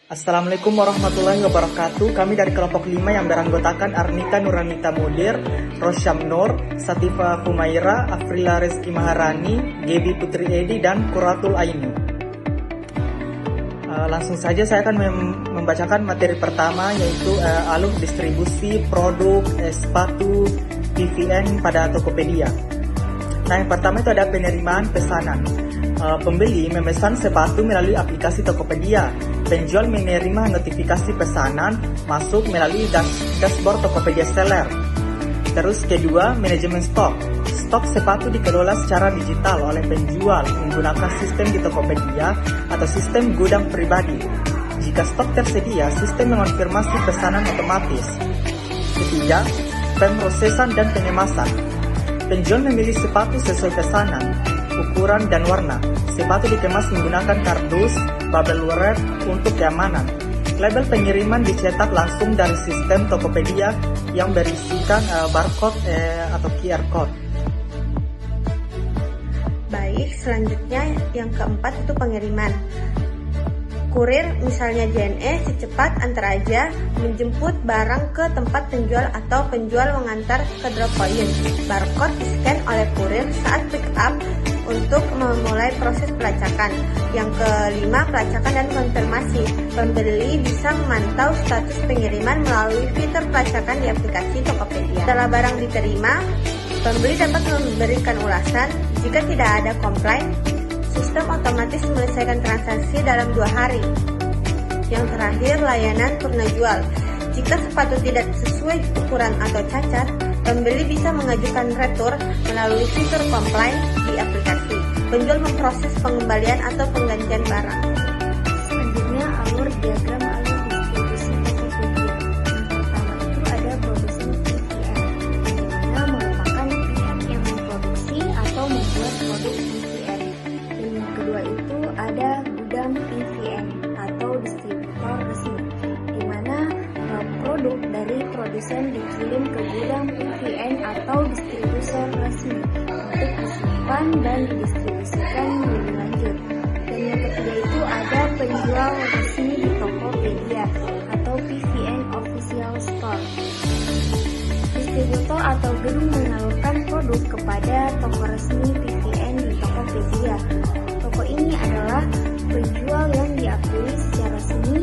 Assalamualaikum warahmatullahi wabarakatuh. Kami dari kelompok 5 yang beranggotakan Arnika Nuranita Mudir, Rosyam Nur, Satifa Humaira, Afrila Rizky Maharani, Gebi Putri Edi, dan Quratul Aini. Langsung saja saya akan membacakan materi pertama, yaitu alur distribusi produk sepatu PVN pada Tokopedia. Nah, yang pertama itu ada penerimaan pesanan. Pembeli memesan sepatu melalui aplikasi Tokopedia. Penjual menerima notifikasi pesanan masuk melalui dashboard Tokopedia Seller. Terus kedua, manajemen stok. Stok sepatu dikelola secara digital oleh penjual menggunakan sistem di Tokopedia atau sistem gudang pribadi. Jika stok tersedia, sistem mengonfirmasi pesanan otomatis. Ketiga, pemrosesan dan pengemasan. Penjual memilih sepatu sesuai pesanan, ukuran dan warna. Sepatu dikemas menggunakan kardus, bubble wrap untuk keamanan. Label pengiriman dicetak langsung dari sistem Tokopedia yang berisikan barcode atau QR code. Baik, selanjutnya yang keempat itu pengiriman. Kurir, misalnya JNE, secepat antar aja menjemput barang ke tempat penjual atau penjual mengantar ke drop point. Barcode di-scan oleh kurir saat pick up untuk memulai proses pelacakan. Yang kelima, pelacakan dan konfirmasi. Pembeli bisa memantau status pengiriman melalui fitur pelacakan di aplikasi Tokopedia. Setelah barang diterima, pembeli dapat memberikan ulasan. Jika tidak ada komplain, sistem otomatis menyelesaikan transaksi dalam 2 hari. Yang terakhir, layanan purna jual. Jika sepatu tidak sesuai ukuran atau cacat, pembeli bisa mengajukan retur melalui fitur komplain di aplikasi. Penjual memproses pengembalian atau penggantian barang. Selanjutnya, alur diagram alur distribusi Tokopedia. Yang pertama itu ada produsen PVN, di mana merupakan pihak yang memproduksi atau membuat produk PVN. Dan yang kedua itu ada gudang PVN atau distributor resmi, di mana produk dari produsen dikirim ke gudang PVN atau distributor resmi untuk disimpan dan didistribusikan lebih lanjut. Dan yang ketiga itu ada penjual resmi di Tokopedia atau PVN Official Store. Distributor atau gedung menyalurkan produk kepada toko resmi PVN di Tokopedia. Toko ini adalah penjual yang diakui secara resmi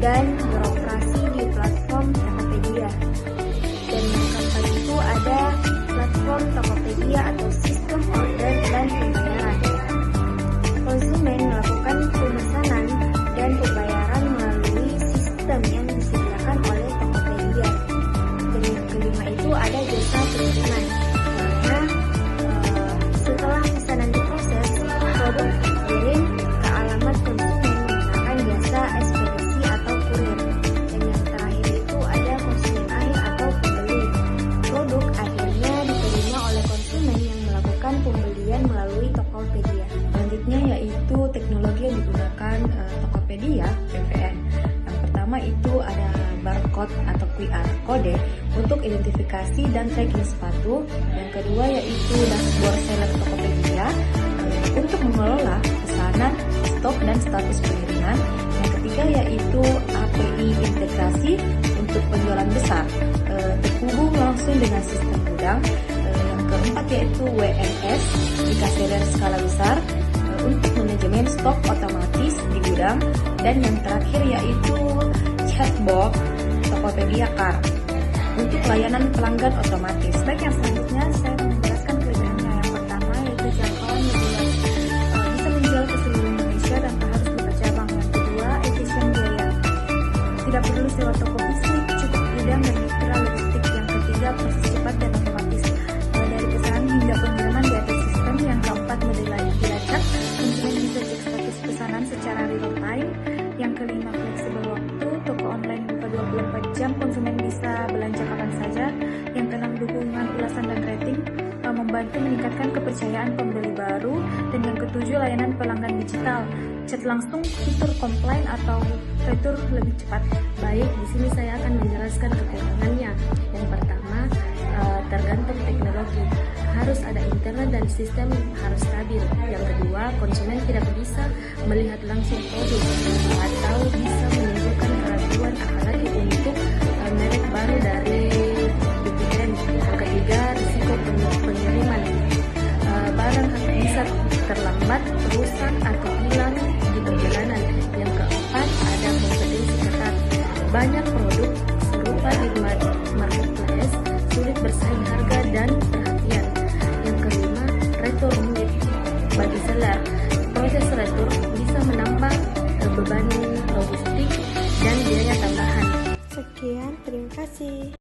dan beroperasi di platform Tokopedia. Dan yang keempat itu ada platform Tokopedia atau sistem order dan pembayaran. Konsumen melakukan pemesanan dan pembayaran melalui sistem yang disediakan oleh Tokopedia. Dan yang kelima itu ada jasa pengiriman, karena setelah pesanan diproses, produk dikirim ke alamat konsumen menggunakan jasa ekspedisi atau kurir. Dan yang terakhir itu ada konsumen akhir atau pembeli. Produk akhirnya diterima oleh konsumen yang melakukan pembelian melalui Tokopedia. Selanjutnya yaitu teknologi yang digunakan Tokopedia PVN. Yang pertama itu ada barcode atau QR kode untuk identifikasi dan tracking sepatu. Yang kedua yaitu dashboard seller Tokopedia untuk mengelola pesanan, stok dan status pengiriman. Yang ketiga yaitu API integrasi untuk penjualan besar, terhubung langsung dengan sistem gudang. Yang keempat yaitu WMS jika seller skala besar, untuk manajemen stok otomatis di gudang. Dan yang terakhir yaitu chatbot Tokopedia Car untuk layanan pelanggan otomatis. Baik, yang selanjutnya saya menjelaskan kelebihannya. Yang pertama yaitu jangkauan lebih luas, bisa menjual ke seluruh Indonesia tanpa harus buka cabang. Yang kedua, efisien biaya, tidak perlu sewa toko fisik, cukup gudang dan mitra logistik. Yang ketiga, proses cepat dan otomatis, dari pesanan hingga pengiriman di atas sistem. Yang keempat, mudah dilacak, konsumen bisa cek status pesanan secara real time. Yang kelima, fleksibel waktu, toko online buka 24 jam, konsumen bisa belanja kapan saja. Yang keenam, dukungan ulasan dan rating, membantu meningkatkan kepercayaan pembeli baru. Dan yang ketujuh, layanan pelanggan digital, chat langsung, fitur komplain atau retur lebih cepat. Baik, di sini saya akan menjelaskan kekurangannya. Yang pertama, tergantung teknologi, harus ada internet dan sistem harus stabil. Yang kedua, konsumen tidak bisa melihat langsung produk atau bisa pengiriman. Barang bisa terlambat, rusak atau hilang di perjalanan. Yang keempat, ada kompetensi ketat. Banyak produk serupa di marketplace sulit bersaing harga dan perhatian. Yang kelima, retur rumit bagi seller. Proses retur bisa menambah beban logistik dan biaya tambahan. Sekian, terima kasih.